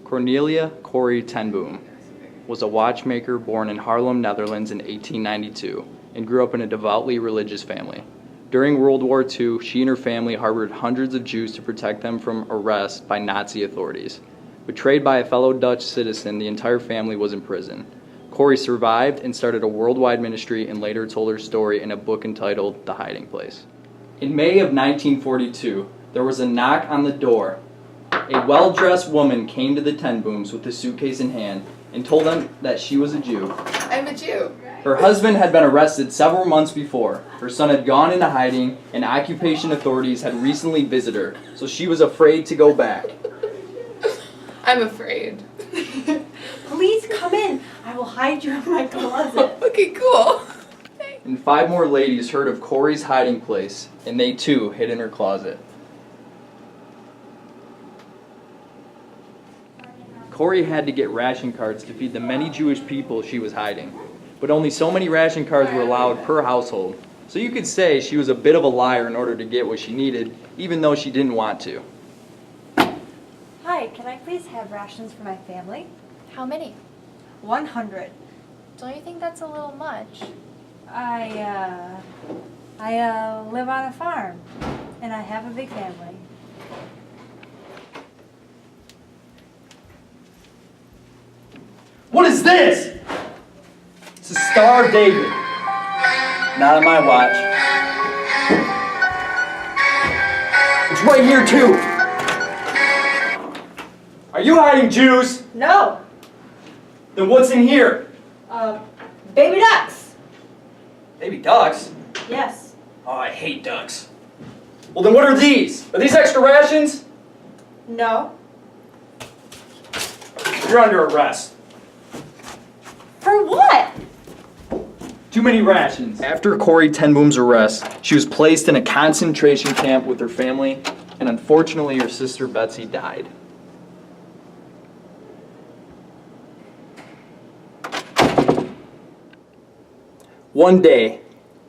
Cornelia Corrie ten Boom was a watchmaker born in Haarlem, Netherlands in 1892 and grew up in a devoutly religious family. During World War II, she and her family harbored hundreds of Jews to protect them from arrest by Nazi authorities. Betrayed by a fellow Dutch citizen, the entire family was in prison. Corrie survived and started a worldwide ministry and later told her story in a book entitled The Hiding Place. In May of 1942, there was a knock on the door. A well-dressed woman came to the ten Booms with a suitcase in hand and told them that she was a Jew. I'm a Jew. Her husband had been arrested several months before. Her son had gone into hiding, and occupation authorities had recently visited her, so she was afraid to go back. I'm afraid. Please come in. I will hide you in my closet. Okay, cool. And 5 more ladies heard of Corrie's hiding place, and they too hid in her closet. Corrie had to get ration cards to feed the many Jewish people she was hiding, but only so many ration cards were allowed per household. So you could say she was a bit of a liar in order to get what she needed, even though she didn't want to. Hi, can I please have rations for my family? How many? 100. Don't you think that's a little much? I live on a farm, and I have a big family. What is this? It's the Star of David. Not on my watch. It's right here too. Are you hiding Jews? No. Then what's in here? Baby ducks. Baby ducks? Yes. Oh, I hate ducks. Well, then what are these? Are these extra rations? No. You're under arrest. For what? Too many rations. After Corrie ten Boom's arrest, she was placed in a concentration camp with her family, and unfortunately her sister Betsy died. One day,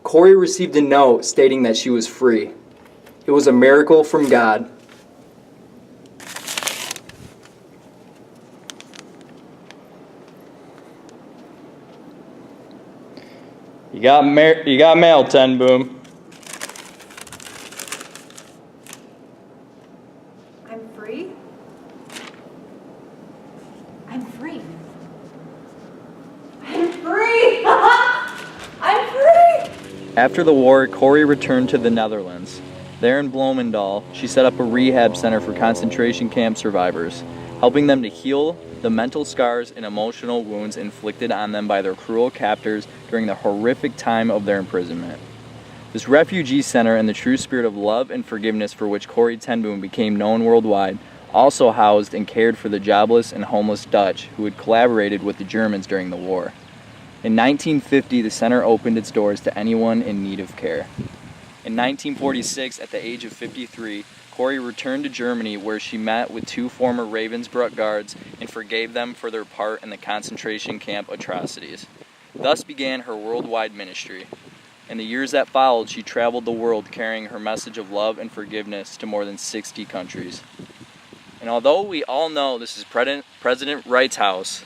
Corrie received a note stating that she was free. It was a miracle from God. You got mail, ten Boom. I'm free? I'm free. I'm free! I'm free! After the war, Corrie returned to the Netherlands. There in Bloemendaal, she set up a rehab center for concentration camp survivors, helping them to heal the mental scars and emotional wounds inflicted on them by their cruel captors during the horrific time of their imprisonment. This refugee center, in the true spirit of love and forgiveness for which Corrie ten Boom became known worldwide, also housed and cared for the jobless and homeless Dutch who had collaborated with the Germans during the war. In 1950, the center opened its doors to anyone in need of care. In 1946, at the age of 53, Corrie returned to Germany, where she met with 2 former Ravensbrück guards and forgave them for their part in the concentration camp atrocities. Thus began her worldwide ministry. In the years that followed, she traveled the world carrying her message of love and forgiveness to more than 60 countries. And although we all know this is President Wright's house,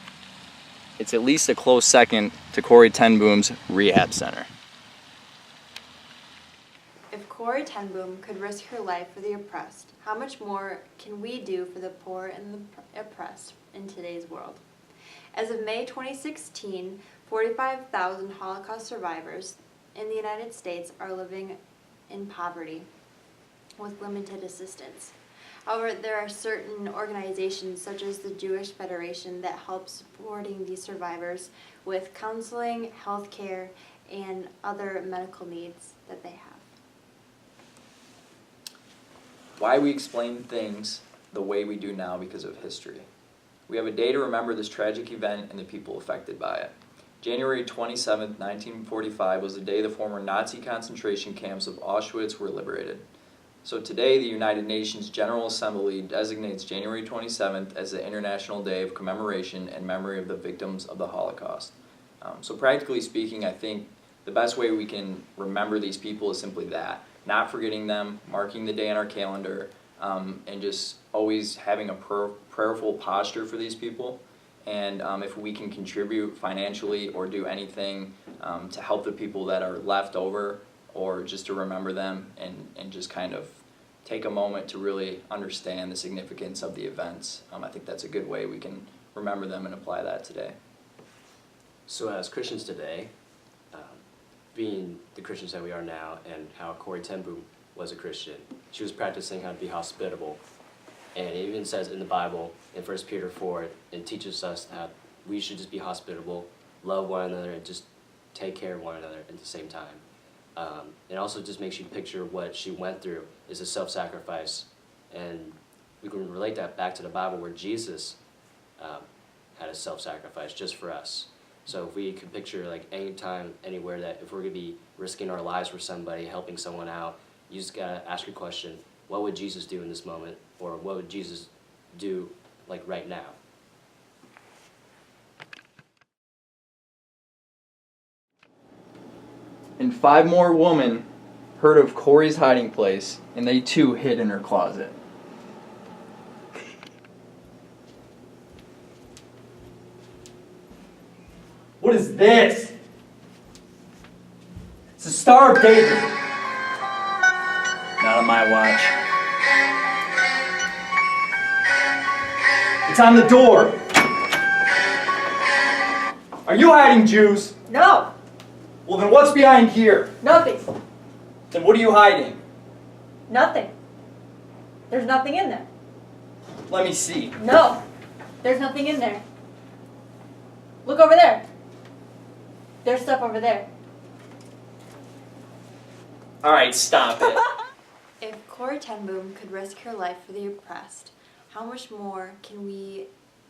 it's at least a close second to Corrie ten Boom's rehab center. If Corrie ten Boom could risk her life for the oppressed, how much more can we do for the poor and the oppressed in today's world? As of May 2016, 45,000 Holocaust survivors in the United States are living in poverty with limited assistance. However, there are certain organizations such as the Jewish Federation that help supporting these survivors with counseling, health care, and other medical needs that they have. Why we explain things the way we do now because of history. We have a day to remember this tragic event and the people affected by it. January 27, 1945 was the day the former Nazi concentration camps of Auschwitz were liberated. So today, the United Nations General Assembly designates January 27th as the International Day of Commemoration and Memory of the Victims of the Holocaust. So practically speaking, I think the best way we can remember these people is simply that. Not forgetting them, marking the day on our calendar, and just always having a prayerful posture for these people. And if we can contribute financially or do anything to help the people that are left over, or just to remember them and just kind of take a moment to really understand the significance of the events, I think that's a good way we can remember them and apply that today. So as Christians today, being the Christians that we are now, and how Corrie ten Boom was a Christian, she was practicing how to be hospitable. And it even says in the Bible, in 1 Peter 4, it teaches us that we should just be hospitable, love one another, and just take care of one another at the same time. It also just makes you picture what she went through is a self-sacrifice. And we can relate that back to the Bible where Jesus had a self-sacrifice just for us. So if we could picture like any time, anywhere that if we're going to be risking our lives for somebody, helping someone out, you just got to ask your question, what would Jesus do in this moment? Or what would Jesus do like right now? And 5 more women heard of Corrie's hiding place, and they too hid in her closet. What is this? It's the Star of David. Not on my watch. It's on the door. Are you hiding, Jews? No, Well, then what's behind here? nothing, Then what are you hiding? nothing. There's nothing in there. Let me see. No, there's nothing in there. Look over there. There's stuff over there. All right, stop it. If Corrie ten Boom could risk her life for the oppressed, how much more can we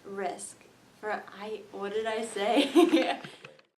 risk for what did I say?